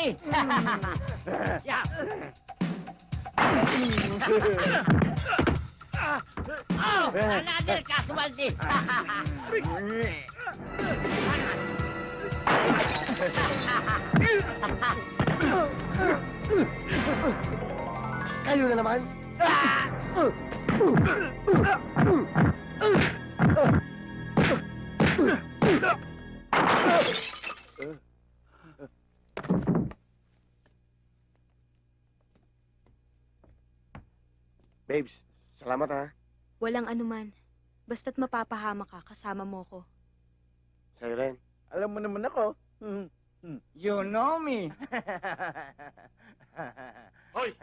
casualty. Yeah. Oh, another casualty. Kayo na naman? Babes, salamat ha. Walang anuman. Basta't mapapahama ka, kasama mo ko. Sa'yo rin. Alam mo naman ako. You know me. Hoy!